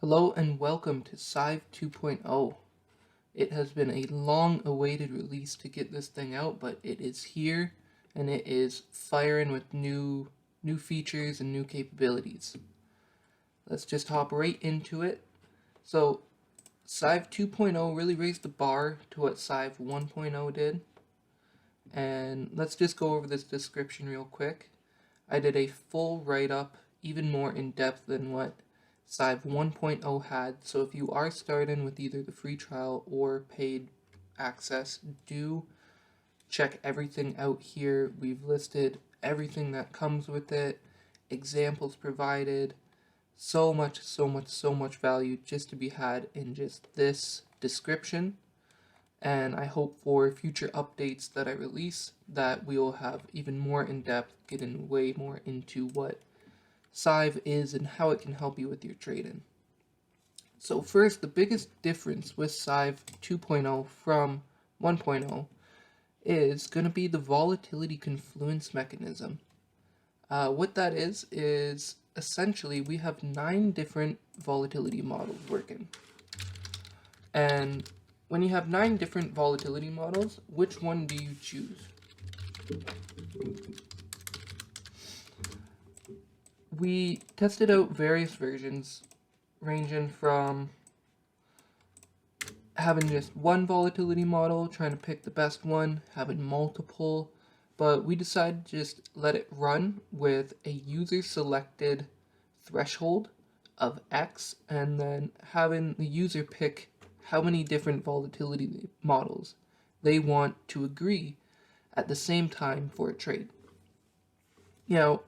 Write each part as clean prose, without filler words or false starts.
Hello and welcome to SIVE 2.0. It has been a long-awaited release to get this thing out, but it is here and it is firing with new features and new capabilities. Let's just hop right into it. So SIVE 2.0 really raised the bar to what SIVE 1.0 did. And let's just go over this description real quick. I did a full write-up, even more in-depth than what SIVE 1.0 had, so if you are starting with either the free trial or paid access, do check everything out here. We've listed everything that comes with it, examples provided, so much value just to be had in just this description. And I hope for future updates that I release that we will have even more in-depth, getting way more into what SIVE is and how it can help you with your trading. So first, the biggest difference with SIVE 2.0 from 1.0 is going to be the volatility confluence mechanism. What that is essentially we have 9 different volatility models working. And when you have 9 different volatility models, which one do you choose? We tested out various versions, ranging from having just one volatility model, trying to pick the best one, having multiple, but we decided to just let it run with a user-selected threshold of X, and then having the user pick how many different volatility models they want to agree at the same time for a trade. Now,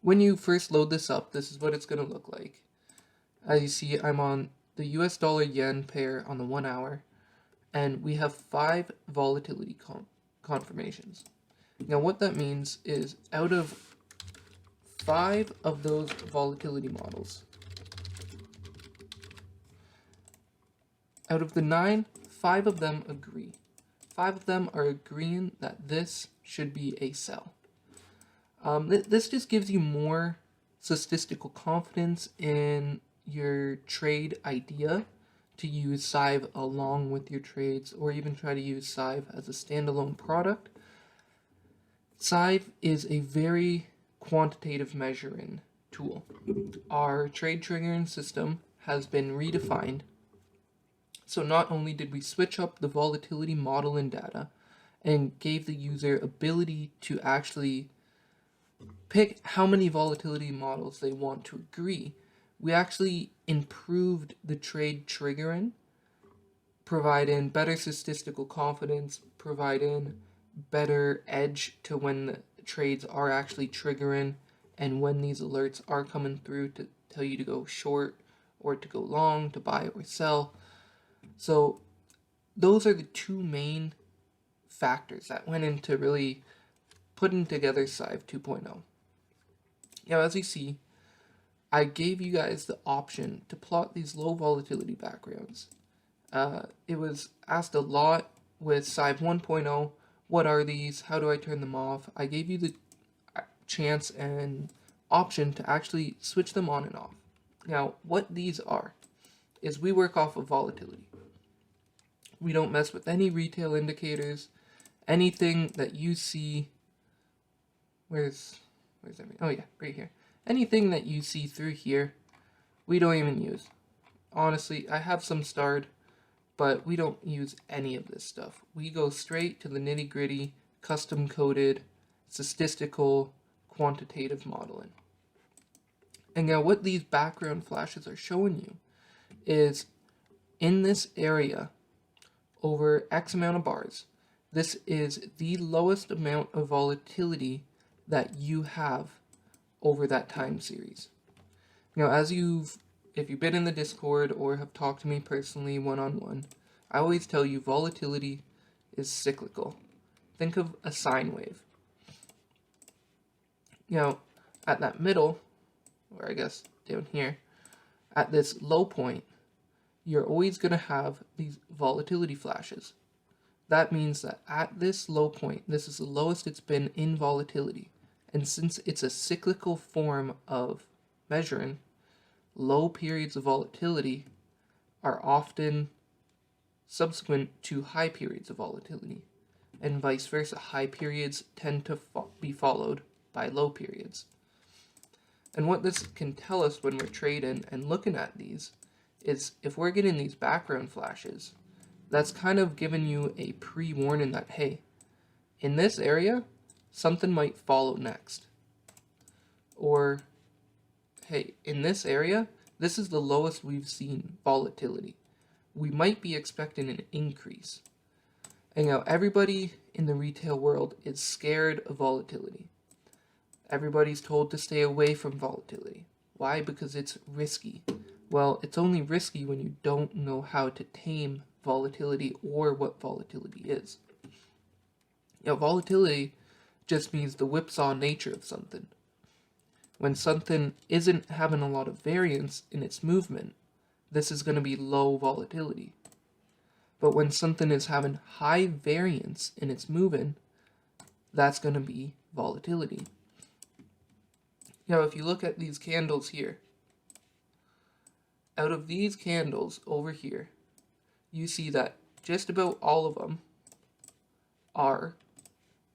when you first load this up, this is what it's going to look like. As you see, I'm on the US dollar yen pair on the 1 hour, and we have 5 volatility confirmations. Now what that means is out of 5 of those volatility models, out of the 9, 5 of them agree. 5 of them are agreeing that this should be a sell. This just gives you more statistical confidence in your trade idea to use SIVE along with your trades, or even try to use SIVE as a standalone product. SIVE is a very quantitative measuring tool. Our trade triggering system has been redefined. So not only did we switch up the volatility model and data and gave the user ability to actually pick how many volatility models they want to agree, we actually improved the trade triggering, providing better statistical confidence, providing better edge to when the trades are actually triggering and when these alerts are coming through to tell you to go short or to go long, to buy or sell. So those are the 2 main factors that went into really putting together SIVE 2.0. Now, as you see, I gave you guys the option to plot these low volatility backgrounds. It was asked a lot with SIVE 1.0, what are these? How do I turn them off? I gave you the chance and option to actually switch them on and off. Now, what these are is we work off of volatility. We don't mess with any retail indicators. Anything that you see, where's everything? Oh yeah, right here. Anything that you see through here, we don't even use. Honestly, I have some starred, but we don't use any of this stuff. We go straight to the nitty-gritty, custom-coded, statistical, quantitative modeling. And now what these background flashes are showing you is in this area, over X amount of bars, this is the lowest amount of volatility that you have over that time series. Now, if you've been in the Discord or have talked to me personally one-on-one, I always tell you volatility is cyclical. Think of a sine wave. Now, at that middle, or I guess down here, at this low point, you're always going to have these volatility flashes. That means that at this low point, this is the lowest it's been in volatility. And since it's a cyclical form of measuring, low periods of volatility are often subsequent to high periods of volatility, and vice versa. High periods tend to be followed by low periods. And what this can tell us when we're trading and looking at these is if we're getting these background flashes, that's kind of giving you a pre-warning that, hey, in this area, something might follow next. Or, hey, in this area, this is the lowest we've seen volatility. We might be expecting an increase. And everybody in the retail world is scared of volatility. Everybody's told to stay away from volatility. Why? Because it's risky. Well, it's only risky when you don't know how to tame volatility or what volatility is. Volatility just means the whipsaw nature of something. When something isn't having a lot of variance in its movement, this is going to be low volatility. But when something is having high variance in its moving, that's going to be volatility. If you look at these candles here, out of these candles over here, you see that just about all of them are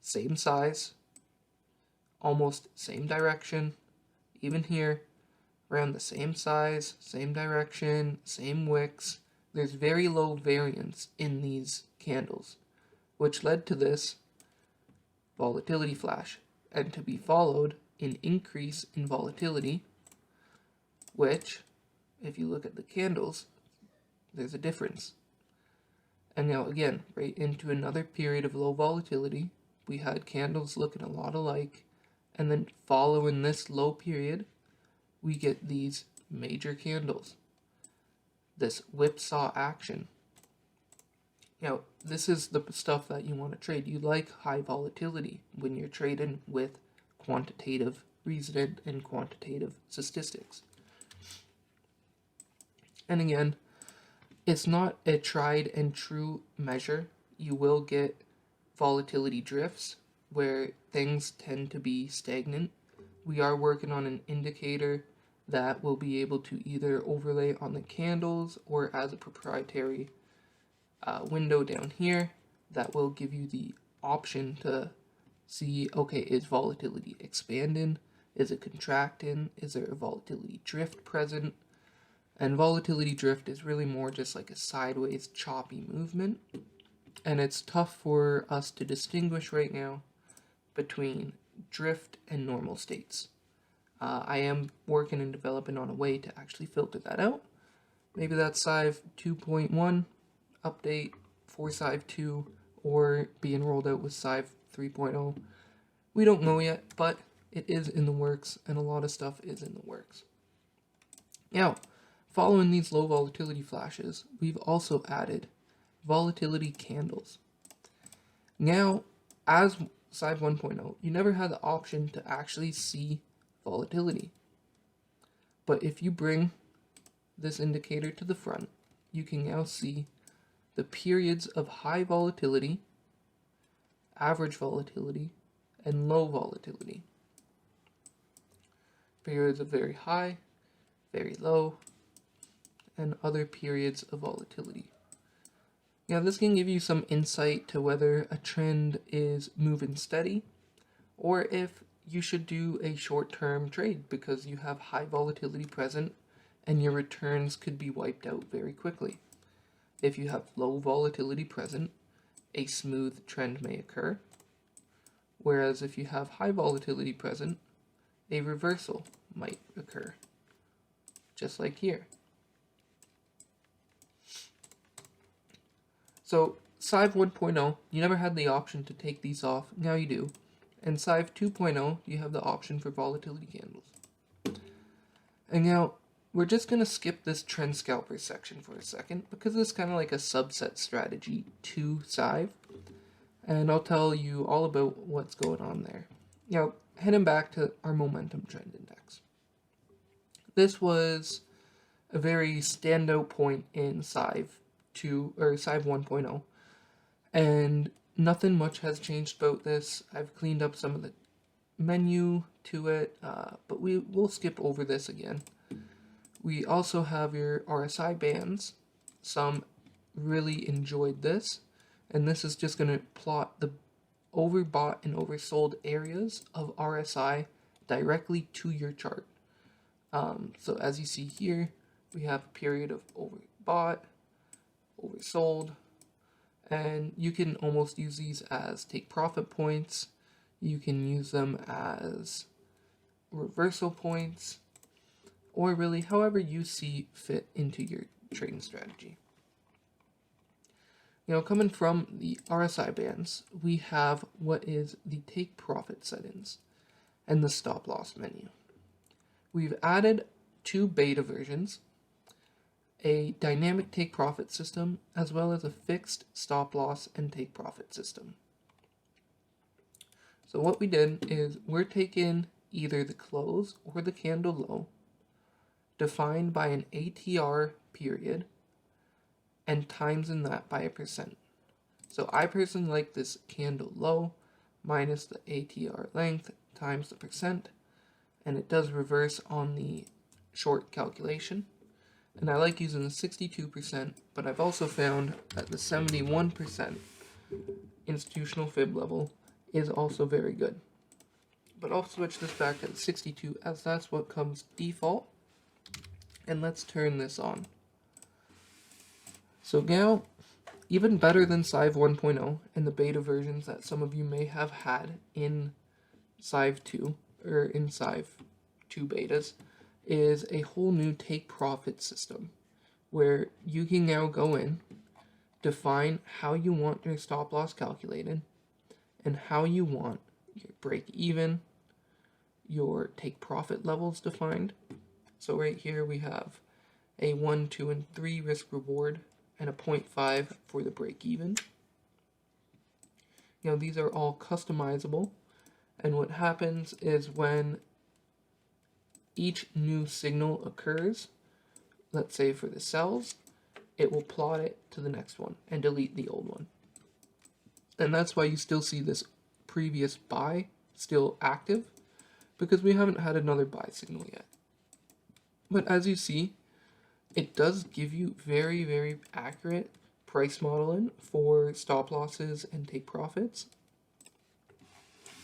same size, almost same direction, even here, around the same size, same direction, same wicks. There's very low variance in these candles, which led to this volatility flash, and to be followed an increase in volatility, which, if you look at the candles, there's a difference. And now again, right into another period of low volatility, we had candles looking a lot alike, and then following this low period, we get these major candles, this whipsaw action. This is the stuff that you want to trade. You like high volatility when you're trading with quantitative reasoning and quantitative statistics. And again, it's not a tried and true measure. You will get volatility drifts where things tend to be stagnant. We are working on an indicator that will be able to either overlay on the candles or as a proprietary window down here that will give you the option to see, okay, is volatility expanding? Is it contracting? Is there a volatility drift present? And volatility drift is really more just like a sideways choppy movement. And it's tough for us to distinguish right now between drift and normal states. I am working and developing on a way to actually filter that out. Maybe that's SIVE 2.1 update for SIVE 2 or being rolled out with SIVE 3.0. We don't know yet, but it is in the works, and a lot of stuff is in the works. Now, following these low volatility flashes, we've also added volatility candles. Now, as SIVE 1.0, you never had the option to actually see volatility. But if you bring this indicator to the front, you can now see the periods of high volatility, average volatility, and low volatility. Periods of very high, very low, and other periods of volatility. Now this can give you some insight to whether a trend is moving steady or if you should do a short-term trade because you have high volatility present and your returns could be wiped out very quickly. If you have low volatility present, a smooth trend may occur, whereas if you have high volatility present, a reversal might occur, just like here. So SIVE 1.0, you never had the option to take these off, now you do. And SIVE 2.0, you have the option for volatility candles. And now, we're just going to skip this Trend Scalper section for a second, because it's kind of like a subset strategy to SIVE. And I'll tell you all about what's going on there. Now, heading back to our momentum trend index. This was a very standout point in SIVE 2 or SIVE 1.0, and nothing much has changed about this. I've cleaned up some of the menu to it, but we'll skip over this again. We also have your RSI bands. Some really enjoyed this, and this is just going to plot the overbought and oversold areas of RSI directly to your chart. So as you see here, we have a period of overbought, oversold, and you can almost use these as take profit points. You can use them as reversal points, or really however you see fit into your trading strategy. You know, coming from the RSI bands, we have what is the take profit settings and the stop loss menu. We've added 2 beta versions, a dynamic take profit system, as well as a fixed stop loss and take profit system. So what we did is we're taking either the close or the candle low, defined by an ATR period, and timesing that by a percent. So I personally like this candle low minus the ATR length times the percent, and it does reverse on the short calculation. And I like using the 62%, but I've also found that the 71% institutional fib level is also very good. But I'll switch this back to the 62 as that's what comes default. And let's turn this on. So now, even better than SIVE 1.0 and the beta versions that some of you may have had in SIVE 2 or in SIVE 2 betas, is a whole new take profit system where you can now go in, define how you want your stop loss calculated and how you want your break even, your take profit levels defined. So right here we have a 1, 2, and 3 risk reward and a 0.5 for the break even. You know, these are all customizable, and what happens is when each new signal occurs, let's say for the sells, it will plot it to the next one and delete the old one. And that's why you still see this previous buy still active, because we haven't had another buy signal yet. But as you see, it does give you very, very accurate price modeling for stop losses and take profits.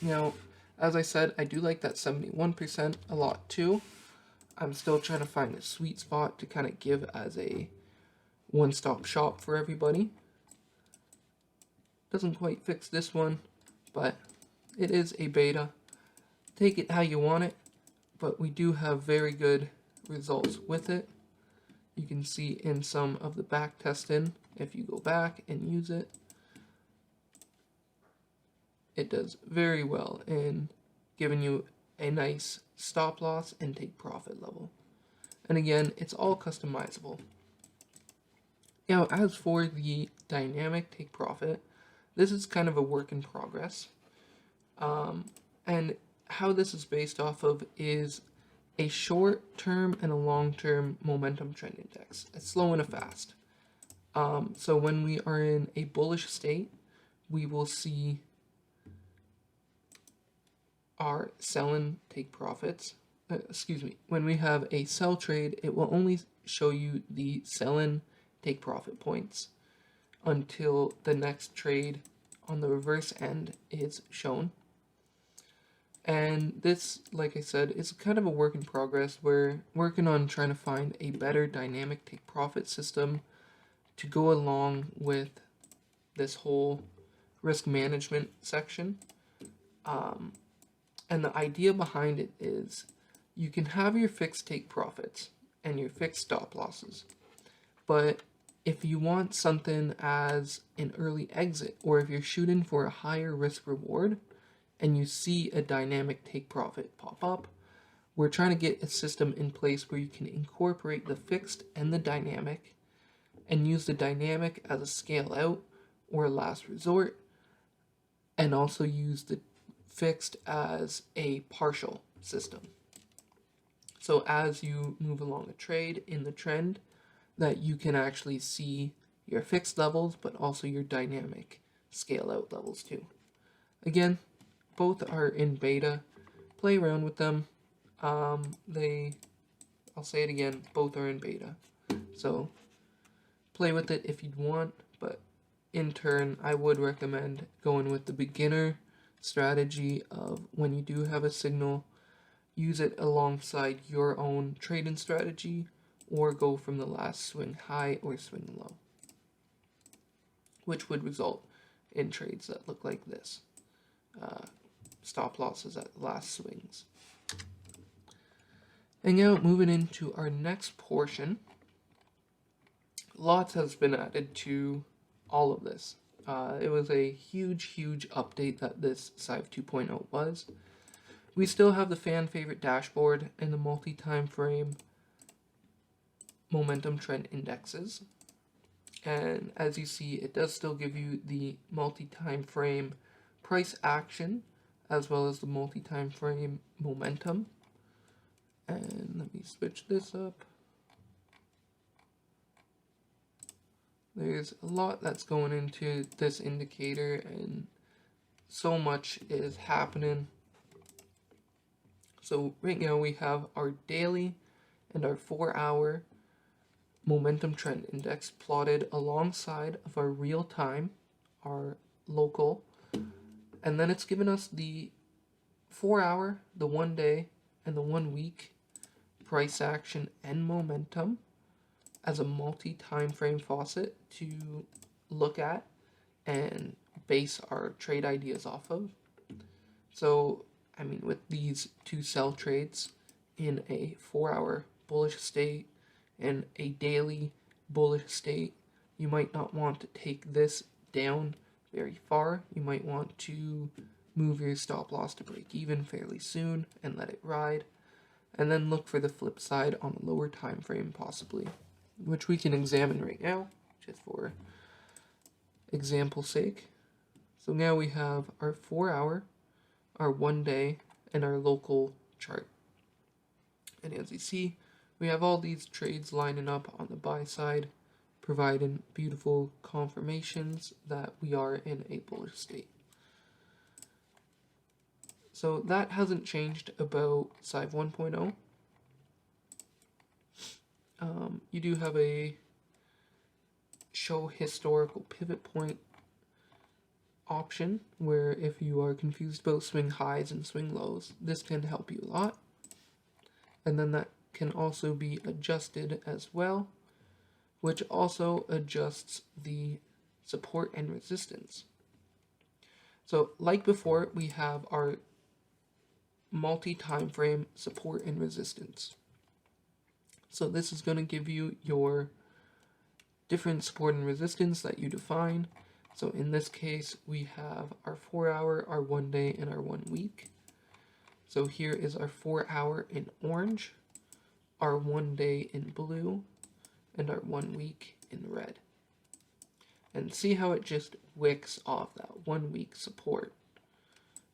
Now, as I said, I do like that 71% a lot too. I'm still trying to find a sweet spot to kind of give as a one-stop shop for everybody. Doesn't quite fix this one, but it is a beta. Take it how you want it, but we do have very good results with it. You can see in some of the back testing, if you go back and use it, it does very well in giving you a nice stop loss and take profit level. And again, it's all customizable. Now, as for the dynamic take profit, this is kind of a work in progress. And how this is based off of is a short-term and a long-term momentum trend index, a slow and a fast. So when we are in a bullish state, we will see our sell and take profits. When we have a sell trade, it will only show you the sell and take profit points until the next trade on the reverse end is shown. And this, like I said, is kind of a work in progress. We're working on trying to find a better dynamic take profit system to go along with this whole risk management section. And the idea behind it is you can have your fixed take profits and your fixed stop losses. But if you want something as an early exit, or if you're shooting for a higher risk reward, and you see a dynamic take profit pop up, we're trying to get a system in place where you can incorporate the fixed and the dynamic and use the dynamic as a scale out or a last resort, and also use the fixed as a partial system. So as you move along a trade in the trend, that you can actually see your fixed levels, but also your dynamic scale out levels too. Again, both are in beta. Play around with them. They I'll say it again, both are in beta. So play with it if you'd want, but in turn, I would recommend going with the beginner strategy of when you do have a signal, use it alongside your own trading strategy, or go from the last swing high or swing low, which would result in trades that look like this. Stop losses at the last swings. And now moving into our next portion, lots has been added to all of this. It was a huge update that this SIVE 2.0 was. We still have the fan favorite dashboard and the multi-time frame momentum trend indexes. And as you see, it does still give you the multi-time frame price action as well as the multi-time frame momentum. And let me switch this up. There's a lot that's going into this indicator and so much is happening. So right now we have our daily and our 4-hour momentum trend index plotted alongside of our real time, our local, and then it's given us the 4-hour, the 1 day, and the 1 week price action and momentum as a multi-time frame faucet to look at and base our trade ideas off of. So, I mean, with these two sell trades in a 4-hour bullish state and a daily bullish state, you might not want to take this down very far. You might want to move your stop loss to break even fairly soon and let it ride, and then look for the flip side on a lower time frame possibly, which we can examine right now just for example's sake. So now we have our 4-hour, our 1 day, and our local chart. And as you see, we have all these trades lining up on the buy side, providing beautiful confirmations that we are in a bullish state. So that hasn't changed about SIVE 1.0. You do have a show historical pivot point option where if you are confused about swing highs and swing lows, this can help you a lot. And then that can also be adjusted as well, which also adjusts the support and resistance. So like before, we have our multi-time frame support and resistance. So this is going to give you your different support and resistance that you define. So in this case, we have our 4-hour, our 1 day, and our 1 week. So here is our 4-hour in orange, our 1 day in blue, and our 1 week in red. And see how it just wicks off that 1 week support.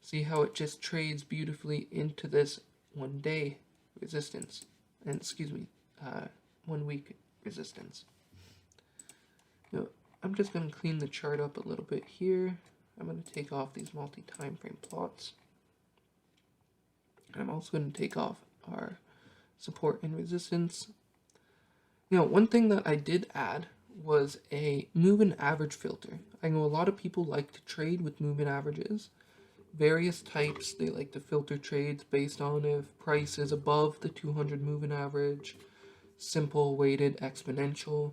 See how it just trades beautifully into this 1 day resistance. And 1 week resistance. Now, I'm just going to clean the chart up a little bit here. I'm going to take off these multi-time frame plots. And I'm also going to take off our support and resistance. Now, one thing that I did add was a moving average filter. I know a lot of people like to trade with moving averages. Various types, they like to filter trades based on if price is above the 200 moving average, simple weighted exponential,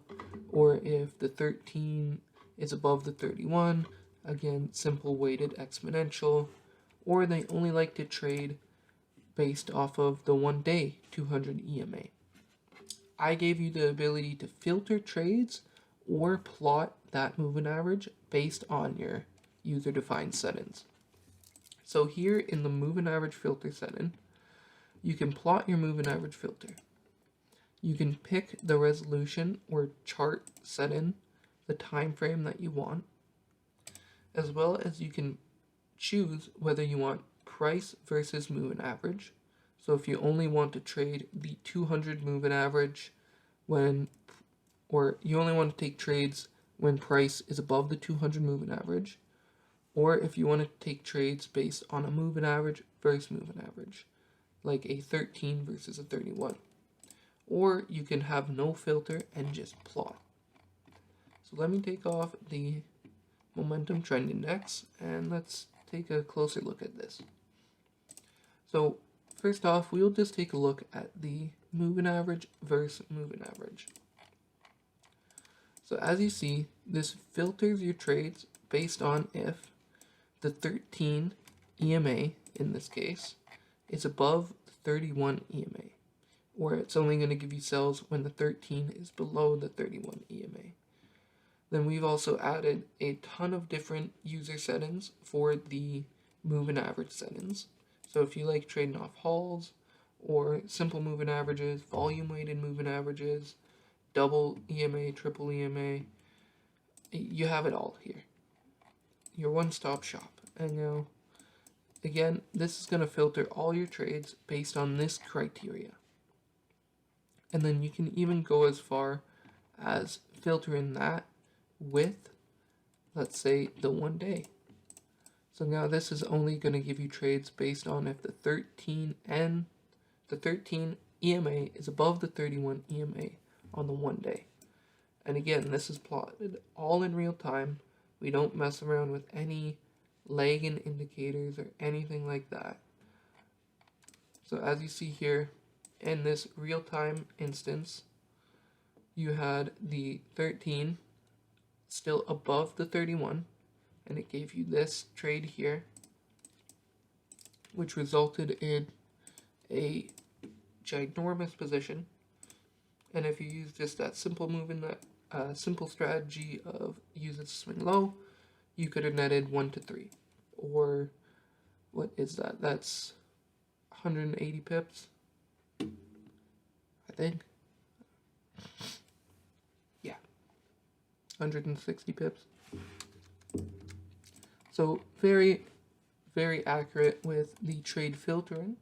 or if the 13 is above the 31, again, simple weighted exponential, or they only like to trade based off of the 1 day 200 EMA. I gave you the ability to filter trades or plot that moving average based on your user-defined settings. So here in the moving average filter setting, you can plot your moving average filter. You can pick the resolution or chart setting, the time frame that you want, as well as you can choose whether you want price versus moving average. So if you only want to trade the 200 moving average or you only want to take trades when price is above the 200 moving average, or if you want to take trades based on a moving average versus moving average, like a 13 versus a 31. or you can have no filter and just plot. So let me take off the momentum trend index and let's take a closer look at this. So first off, we'll just take a look at the moving average versus moving average. So as you see, this filters your trades based on if the 13 EMA, in this case, is above the 31 EMA, or it's only going to give you sells when the 13 is below the 31 EMA. Then we've also added a ton of different user settings for the moving average settings. So if you like trading off hauls, or simple moving averages, volume weighted moving averages, double EMA, triple EMA, you have it all here. Your one-stop shop. And now, again, this is going to filter all your trades based on this criteria. And then you can even go as far as filtering that with, let's say, the 1 day. So now this is only going to give you trades based on if the 13 EMA is above the 31 EMA on the 1 day. And again, this is plotted all in real time. We don't mess around with any lagging indicators or anything like that. So as you see here, in this real-time instance, you had the 13 still above the 31, and it gave you this trade here, which resulted in a ginormous position. And if you use just that simple simple strategy of use it to swing low, you could have netted 1 to 3, or what is that? That's 180 pips, I think. Yeah, 160 pips. So very, very accurate with the trade filtering.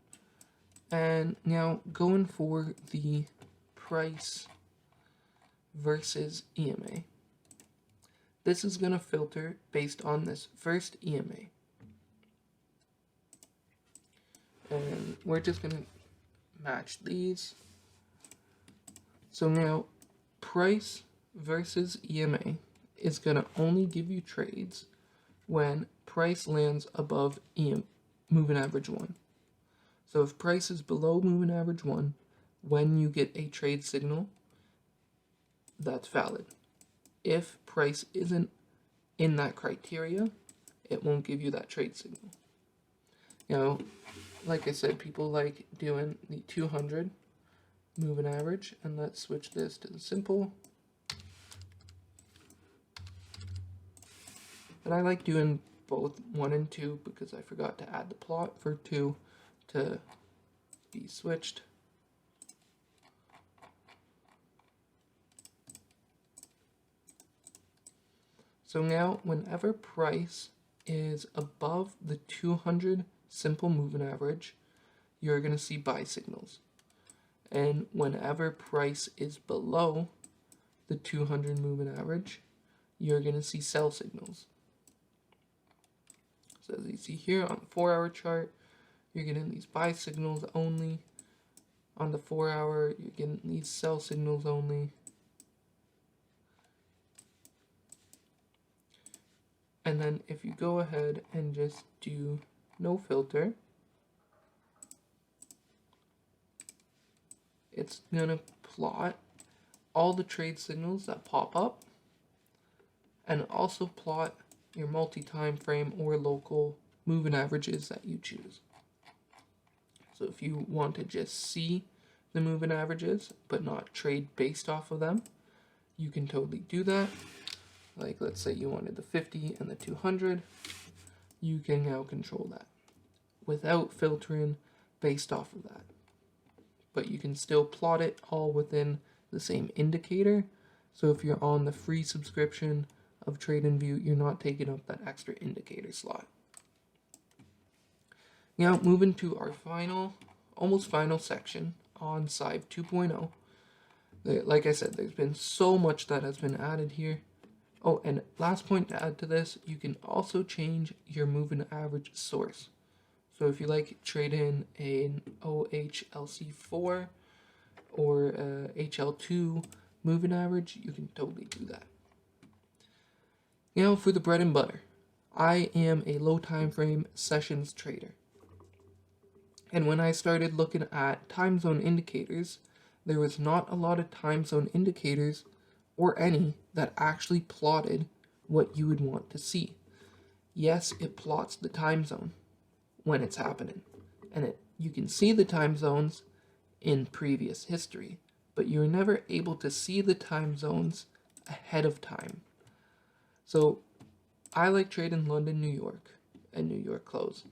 And now going for the price versus EMA. This is going to filter based on this first EMA. And we're just going to match these. So now price versus EMA is going to only give you trades when price lands above moving average 1. So if price is below moving average 1, when you get a trade signal, that's valid. If price isn't in that criteria, it won't give you that trade signal. You know, like I said, people like doing the 200 moving average, and let's switch this to the simple. And I like doing both 1 and 2 because I forgot to add the plot for 2 to be switched. So now, whenever price is above the 200 simple moving average, you're going to see buy signals. And whenever price is below the 200 moving average, you're going to see sell signals. So as you see here on the 4-hour chart, you're getting these buy signals only. On the 4-hour, you're getting these sell signals only. And then if you go ahead and just do no filter, it's going to plot all the trade signals that pop up and also plot your multi-time frame or local moving averages that you choose. So if you want to just see the moving averages but not trade based off of them, you can totally do that. Like let's say you wanted the 50 and the 200, you can now control that without filtering based off of that. But you can still plot it all within the same indicator. So if you're on the free subscription of TradingView, you're not taking up that extra indicator slot. Now moving to our almost final section on SIVE 2.0. Like I said, there's been so much that has been added here. Oh, and last point to add to this, you can also change your moving average source. So if you like trading an OHLC4 or HL2 moving average, you can totally do that. Now for the bread and butter. I am a low time frame sessions trader. And when I started looking at time zone indicators, there was not a lot of time zone indicators or any that actually plotted what you would want to see. Yes, it plots the time zone when it's happening, and you can see the time zones in previous history, but you're never able to see the time zones ahead of time. So I like trading London, New York, and New York close.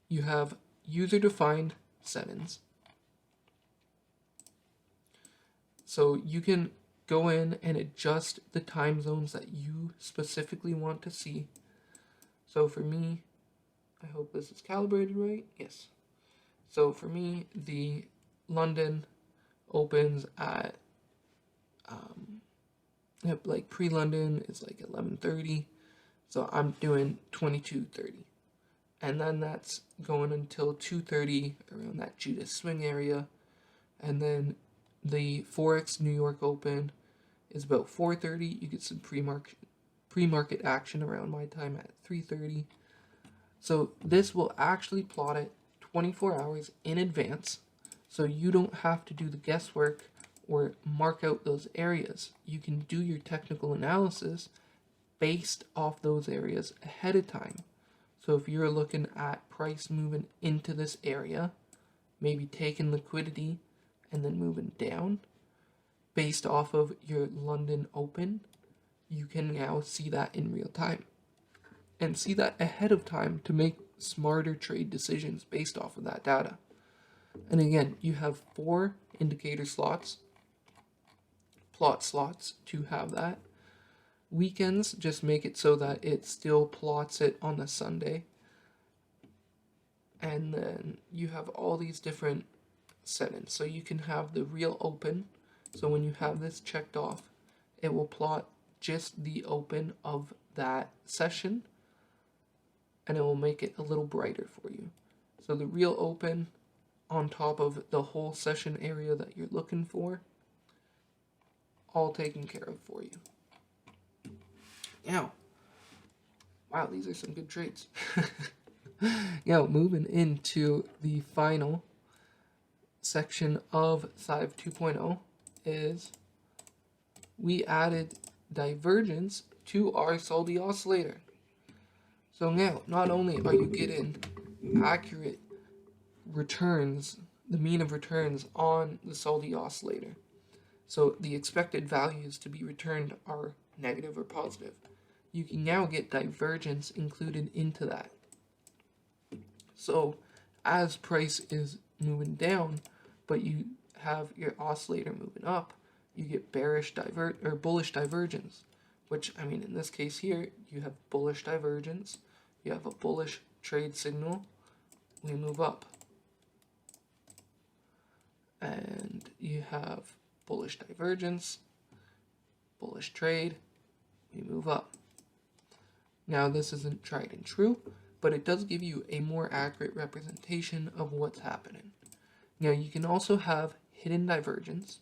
You have user-defined settings. So you can go in and adjust the time zones that you specifically want to see. So for me, I hope this is calibrated right. Yes. So for me, the London opens at like pre-London is like 11:30. So I'm doing 22:30. And then that's going until 2:30 around that Judas swing area. And then the Forex New York Open is about 4:30. You get some pre-market action around my time at 3:30. So this will actually plot it 24 hours in advance, so you don't have to do the guesswork or mark out those areas. You can do your technical analysis based off those areas ahead of time. So if you're looking at price moving into this area, maybe taking liquidity and then moving down based off of your London Open, you can now see that in real time and see that ahead of time to make smarter trade decisions based off of that data. And again, you have 4 indicator slots, plot slots to have that. Weekends just make it so that it still plots it on a Sunday. And then you have all these different settings. So you can have the real open. So when you have this checked off, it will plot just the open of that session, and it will make it a little brighter for you. So the real open on top of the whole session area that you're looking for, all taken care of for you. Now, wow, these are some good trades. Now, moving into the final section of SIVE 2.0 is we added divergence to our Soldi oscillator. So now, not only are you getting accurate returns, the mean of returns on the Soldi oscillator, so the expected values to be returned are negative or positive, you can now get divergence included into that. So as price is moving down, but you have your oscillator moving up, you get bullish divergence, which, I mean, in this case here, you have bullish divergence, you have a bullish trade signal, we move up. And you have bullish divergence, bullish trade, we move up. Now this isn't tried and true, but it does give you a more accurate representation of what's happening. Now you can also have hidden divergence,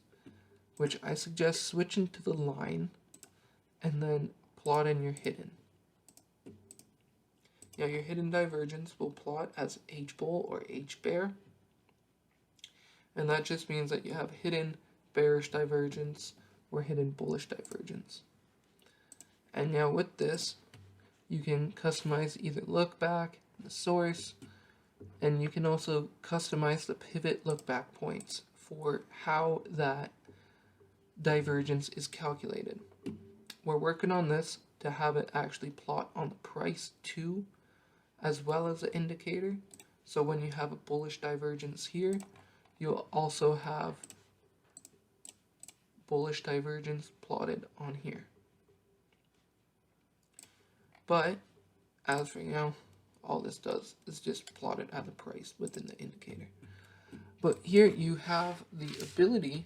which I suggest switching to the line and then plot in your hidden. Now your hidden divergence will plot as H-bull or H-bear, and that just means that you have hidden bearish divergence or hidden bullish divergence. And now with this, you can customize either look back, the source, and you can also customize the pivot look back points for how that divergence is calculated. We're working on this to have it actually plot on the price too, as well as the indicator. So when you have a bullish divergence here, you'll also have bullish divergence plotted on here. But as for now, all this does is just plot it at the price within the indicator. But here you have the ability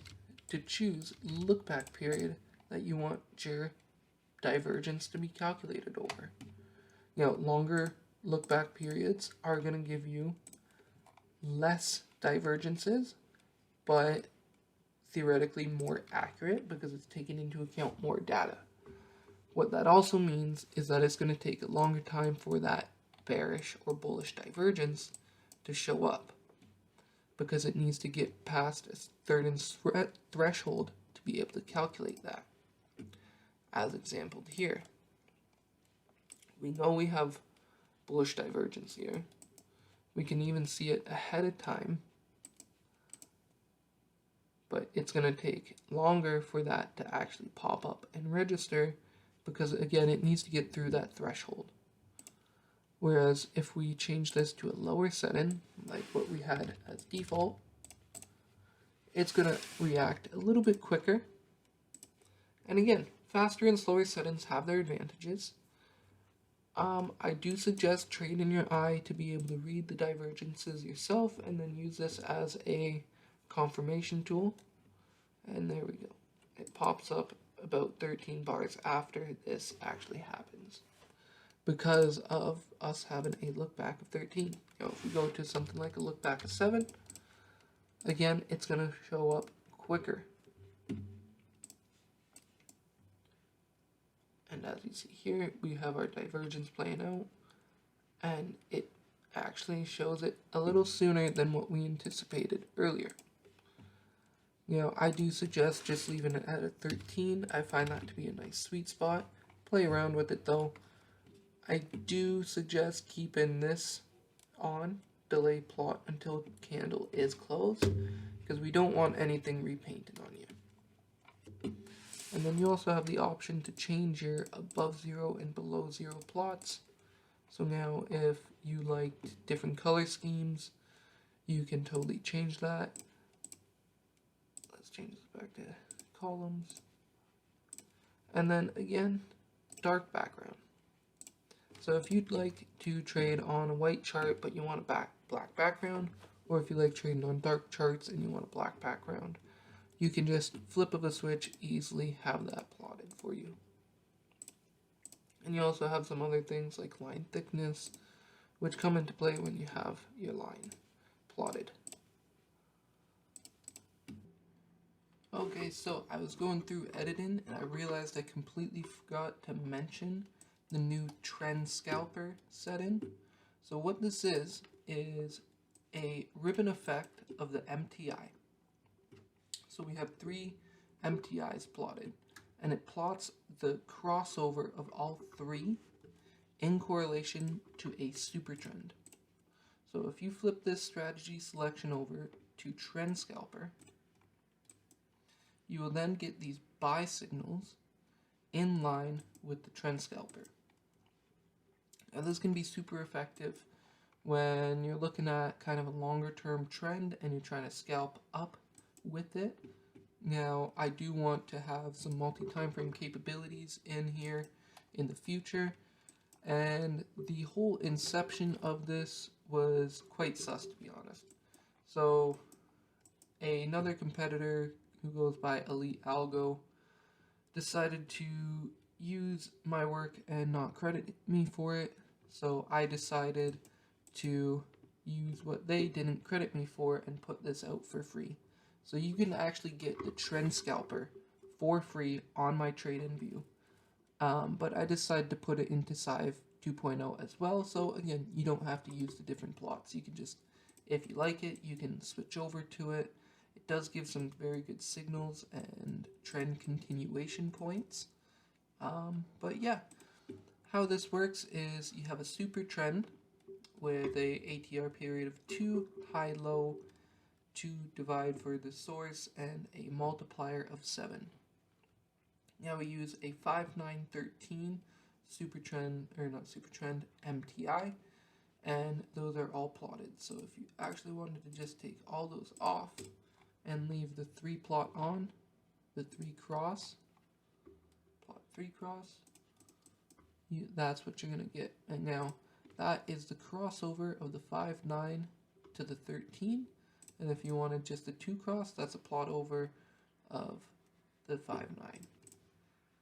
to choose look back period that you want your divergence to be calculated over. Now, longer look back periods are going to give you less divergences, but theoretically more accurate because it's taking into account more data. What that also means is that it's going to take a longer time for that bearish or bullish divergence to show up because it needs to get past a certain threshold to be able to calculate that. As exampled here, we know we have bullish divergence here. We can even see it ahead of time, but it's going to take longer for that to actually pop up and register because, again, it needs to get through that threshold. Whereas if we change this to a lower setting, like what we had as default, it's going to react a little bit quicker. And again, faster and slower settings have their advantages. I do suggest training your eye to be able to read the divergences yourself and then use this as a confirmation tool. And there we go. It pops up about 13 bars after this actually happens because of us having a look back of 13. Now, if we go to something like a look back of 7, again, it's going to show up quicker. And as you see here, we have our divergence playing out, and it actually shows it a little sooner than what we anticipated earlier. You know, I do suggest just leaving it at a 13. I find that to be a nice sweet spot. Play around with it though. I do suggest keeping this on, delay plot until candle is closed, because we don't want anything repainted on you. And then you also have the option to change your above 0 and below 0 plots. So now if you liked different color schemes, you can totally change that. Let's change this back to columns. And then again, dark background. So if you'd like to trade on a white chart but you want a black background, or if you like trading on dark charts and you want a black background, you can just flip of a switch, easily have that plotted for you. And you also have some other things like line thickness, which come into play when you have your line plotted. Okay, so I was going through editing and I realized I completely forgot to mention the new Trend Scalper setting. So what this is a ribbon effect of the MTI. So we have 3 MTIs plotted, and it plots the crossover of all 3 in correlation to a super trend. So if you flip this strategy selection over to Trend Scalper, you will then get these buy signals in line with the Trend Scalper. Now this can be super effective when you're looking at kind of a longer term trend and you're trying to scalp up with it. Now I do want to have some multi-time frame capabilities in here in the future, and the whole inception of this was quite sus, to be honest. So another competitor who goes by Elite Algo decided to use my work and not credit me for it, so I decided to use what they didn't credit me for and put this out for free. So you can actually get the Trend Scalper for free on my TradingView. But I decided to put it into SIVE 2.0 as well. So again, you don't have to use the different plots. You can just, if you like it, you can switch over to it. It does give some very good signals and trend continuation points. But yeah, how this works is you have a super trend with a ATR period of 2, high, low, 2 divide for the source, and a multiplier of 7. Now we use a 5913 super trend, or not super trend, MTI, and those are all plotted. So if you actually wanted to just take all those off and leave the 3 plot on, the 3 cross, plot 3 cross, that's what you're going to get. And now that is the crossover of the 5-9 to the 13. And if you wanted just the 2 cross, that's a plot over of the 5-9.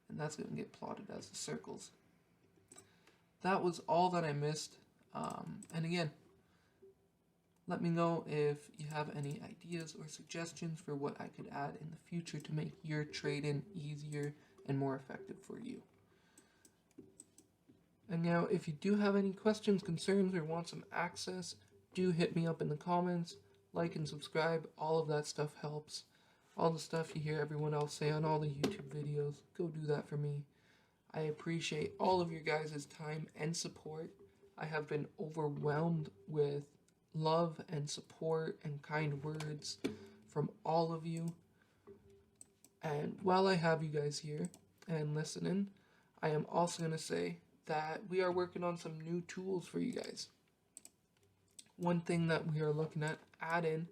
And that's going to get plotted as the circles. That was all that I missed. And again, Let me know if you have any ideas or suggestions for what I could add in the future to make your trading easier and more effective for you. And now, if you do have any questions, concerns, or want some access, do hit me up in the comments. Like and subscribe. All of that stuff helps. All the stuff you hear everyone else say on all the YouTube videos, go do that for me. I appreciate all of your guys' time and support. I have been overwhelmed with love and support and kind words from all of you. And while I have you guys here and listening, I am also going to say that we are working on some new tools for you guys. One thing that we are looking at adding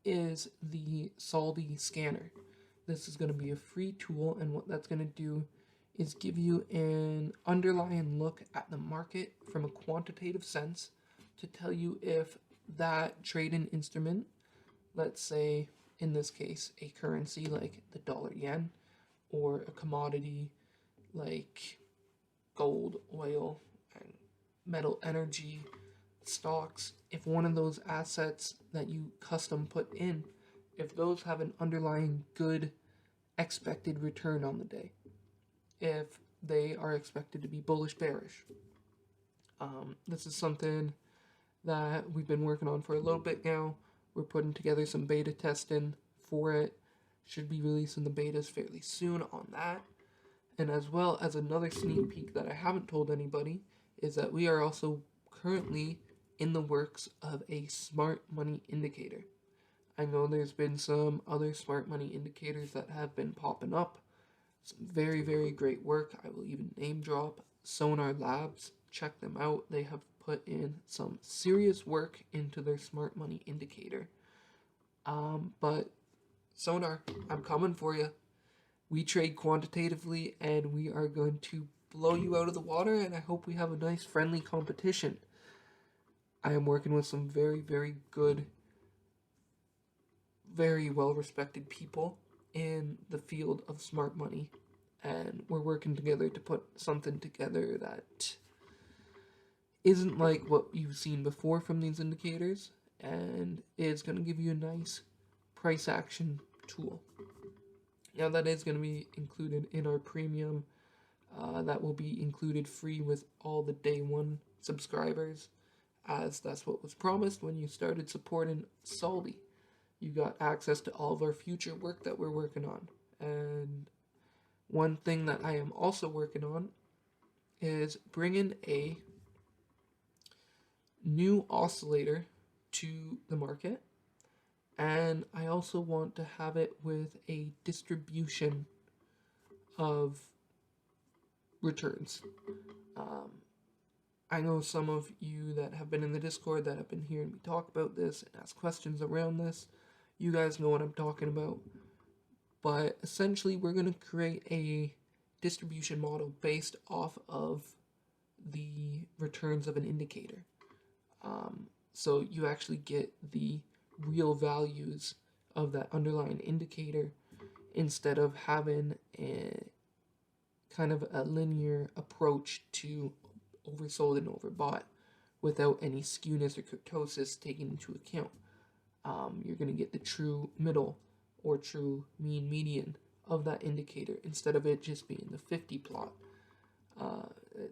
is the Soldi scanner. This is going to be a free tool, and what that's going to do is give you an underlying look at the market from a quantitative sense to tell you if that trading instrument, let's say in this case a currency like the dollar yen, or a commodity like gold, oil, and metal energy stocks, if one of those assets that you custom put in, if those have an underlying good expected return on the day, if they are expected to be bullish, bearish. This is something that we've been working on for a little bit now. We're putting together some beta testing for it. Should be releasing the betas fairly soon on that. And as well as another sneak peek that I haven't told anybody is that we are also currently in the works of a smart money indicator. I know there's been some other smart money indicators that have been popping up. Some very, very great work. I will even name drop Sonar Labs. Check them out. They have put in some serious work into their smart money indicator. But Sonar, I'm coming for you. We trade quantitatively, and we are going to blow you out of the water, and I hope we have a nice friendly competition. I am working with some very, very good, very well-respected people in the field of smart money, and we're working together to put something together that isn't like what you've seen before from these indicators, and is going to give you a nice price action tool. Now that is going to be included in our premium. That will be included free with all the day one subscribers, as that's what was promised when you started supporting Soldi. You got access to all of our future work that we're working on. And one thing that I am also working on is bringing a new oscillator to the market. And I also want to have it with a distribution of returns. I know some of you that have been in the Discord that have been hearing me talk about this and ask questions around this. You guys know what I'm talking about. But essentially, we're going to create a distribution model based off of the returns of an indicator. So you actually get the real values of that underlying indicator instead of having a kind of a linear approach to oversold and overbought without any skewness or kurtosis taken into account. You're going to get the true middle or true mean median of that indicator instead of it just being the 50 plot.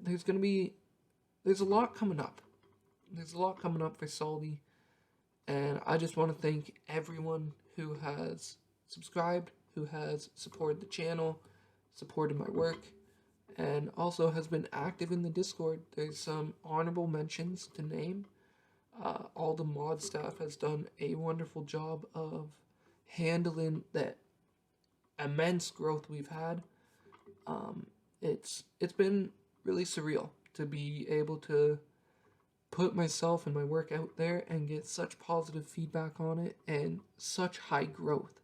There's a lot coming up. There's a lot coming up for Soldi, and I just want to thank everyone who has subscribed, who has supported the channel, supported my work, and also has been active in the Discord. There's some honorable mentions to name. All the mod staff has done a wonderful job of handling that immense growth we've had. It's been really surreal to be able to put myself and my work out there and get such positive feedback on it and such high growth.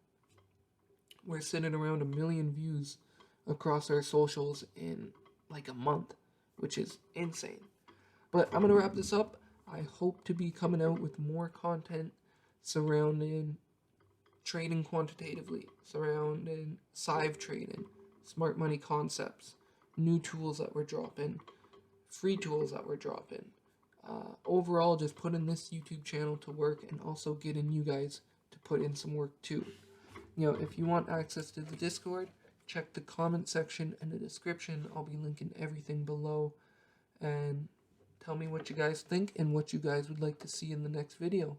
We're sitting around 1 million views across our socials in like a month, which is insane. But I'm going to wrap this up. I hope to be coming out with more content surrounding trading quantitatively, surrounding SIVE trading, smart money concepts, new tools that we're dropping, free tools that we're dropping, overall, just putting this YouTube channel to work and also getting you guys to put in some work too. You know, if you want access to the Discord, check the comment section and the description. I'll be linking everything below. And tell me what you guys think and what you guys would like to see in the next video.